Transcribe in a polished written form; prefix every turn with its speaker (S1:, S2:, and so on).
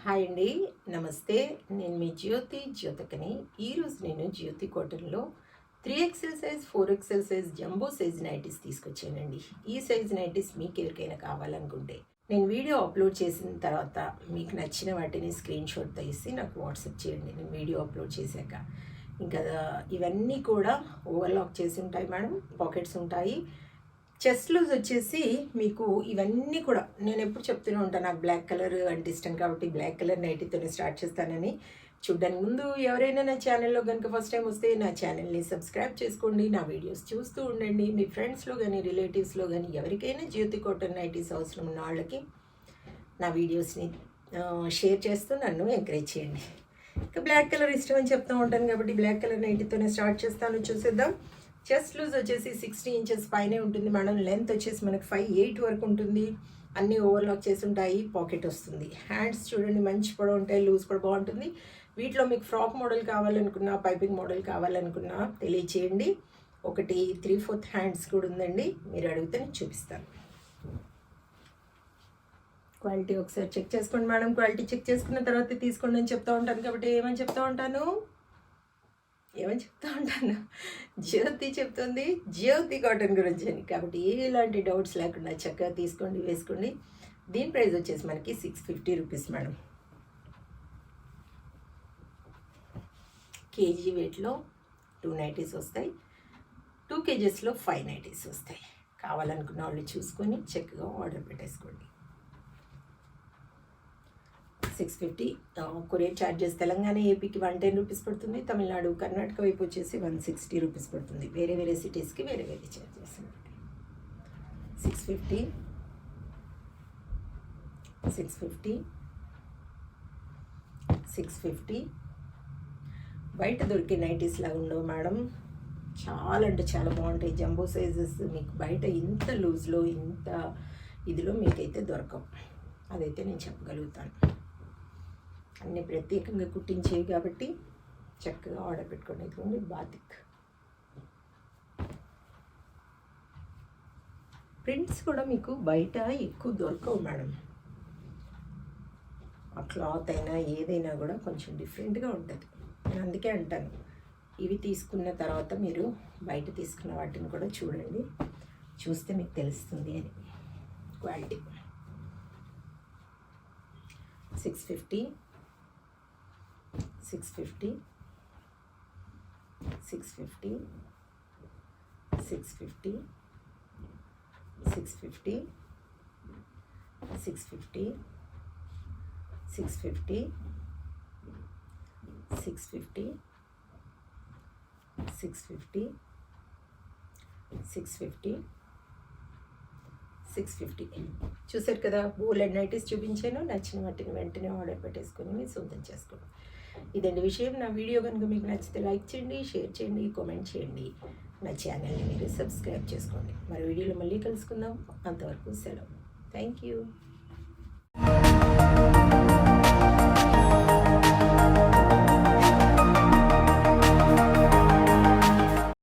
S1: Hi అండి, నమస్తే. నేను మీ జ్యోతికని. ఈరోజు నేను జ్యోతి కాటన్లో 3XL size 4XL size jumbo size nighties తీసుకొచ్చానండి. ఈ సైజ్ నైటీస్ మీకు ఎవరికైనా కావాలనుకుంటే నేను వీడియో అప్లోడ్ చేసిన తర్వాత మీకు నచ్చిన వాటిని స్క్రీన్ షాట్ తీసి నాకు వాట్సాప్ చేయండి. నేను వీడియో అప్లోడ్ చేశాక ఇంకా ఇవన్నీ కూడా ఓవర్లాక్ చేసి ఉంటాయి మేడం. పాకెట్స్ ఉంటాయి. చెస్ట్ లూజ్ వచ్చేసి మీకు ఇవన్నీ కూడా నేను ఎప్పుడు చెప్తూనే ఉంటాను, నాకు బ్లాక్ కలర్ అంటే ఇష్టం కాబట్టి బ్లాక్ కలర్ నైటీతోనే స్టార్ట్ చేస్తానని. చూడడానికి ముందు ఎవరైనా నా ఛానల్లో కనుక ఫస్ట్ టైం వస్తే నా ఛానల్ని సబ్స్క్రైబ్ చేసుకోండి. నా వీడియోస్ చూస్తూ ఉండండి. మీ ఫ్రెండ్స్లో కానీ రిలేటివ్స్లో కానీ ఎవరికైనా జ్యోతి కాటన్ నైటీస్ అవసరం ఉన్న వాళ్ళకి నా వీడియోస్ని షేర్ చేస్తూ నన్ను ఎంకరేజ్ చేయండి. ఇంకా బ్లాక్ కలర్ ఇష్టం అని చెప్తూ ఉంటాను కాబట్టి బ్లాక్ కలర్ నైటీతోనే స్టార్ట్ చేస్తాను. చూసేద్దాం. చెస్ట్ లూజ్ వచ్చేసి 60 ఇంచెస్ పైనే ఉంటుంది మేడం. లెంత్ వచ్చేసి మనకి 5'8" వరకు ఉంటుంది. అన్నీ ఓవర్లాక్ చేసి ఉంటాయి. పాకెట్ వస్తుంది. హ్యాండ్స్ చూడండి మంచి పొడవు ఉంటాయి. లూజ్ కూడా బాగుంటుంది. వీటిలో మీకు ఫ్రాక్ మోడల్ కావాలనుకున్నా, పైపింగ్ మోడల్ కావాలనుకున్నా తెలియచేయండి. ఒకటి 3/4 హ్యాండ్స్ కూడా ఉందండి. మీరు అడిగితే నేను చూపిస్తాను. క్వాలిటీ ఒకసారి చెక్ చేసుకోండి మేడం. క్వాలిటీ చెక్ చేసుకున్న తర్వాత తీసుకోండి అని చెప్తూ ఉంటాను కాబట్టి ఏమని చెప్తూ ఉంటాను జ్యోతి చెప్తుంది జ్యోతి కాటన్ గురించి అని. కాబట్టి ఎలాంటి డౌట్స్ లేకుండా చక్కగా తీసుకోండి, వేసుకోండి. దీని ప్రైస్ వచ్చేసి మనకి 650 రూపీస్ మేడం. కేజీ వెయిట్లో 2 నైటీస్ వస్తాయి. 2 కేజెస్లో 5 నైటీస్ వస్తాయి. కావాలనుకున్న వాళ్ళు చూసుకొని చక్కగా ఆర్డర్ పెట్టేసుకోండి. 650. కొరియర్ ఛార్జెస్ తెలంగాణ ఏపీకి 110 రూపీస్ పడుతుంది. తమిళనాడు కర్ణాటక వైపు వచ్చేసి 160 రూపీస్ పడుతుంది. వేరే వేరే సిటీస్కి వేరే వేరే ఛార్జెస్. 650 650 650. బయట దొరికే నైటీస్ లాగా ఉండవు మేడం. చాలా అంటే చాలా బాగుంటాయి. జంబో సైజెస్ మీకు బయట ఇంత లూజ్లో ఇంత ఇదిలో మీకైతే దొరకవు. అదైతే నేను చెప్పగలుగుతాను. అన్నీ ప్రత్యేకంగా కుట్టించేవి కాబట్టి చక్కగా ఆర్డర్ పెట్టుకోండి. ఇదిగోండి బాతిక్. ప్రింట్స్ కూడా మీకు బయట ఎక్కువ దొరకవు మేడం. ఆ క్లాత్ అయినా ఏదైనా కూడా కొంచెం డిఫరెంట్గా ఉంటుంది. నేను అందుకే అంటాను, ఇవి తీసుకున్న తర్వాత మీరు బయట తీసుకున్న వాటిని కూడా చూడండి. చూస్తే మీకు తెలుస్తుంది అని. క్వాలిటీ 650 650 650 650 650 650 650 650 650 650 650. చూసారు కదా, బోలెడ్ నైటీస్ చూపించాను. నచ్చిన వాటిని వెంటనే ఆర్డర్ పెట్టేసుకొని మీరు సొంతం చేసుకోండి. ఇదండి విషయం. నా వీడియో కనుక మీకు నచ్చితే లైక్ చేయండి, షేర్ చేయండి, కామెంట్ చేయండి. నా ఛానల్ని మీరు సబ్స్క్రైబ్ చేసుకోండి. మరి వీడియోలో మళ్ళీ కలుసుకుందాం. అంతవరకు సెలవు. Thank you.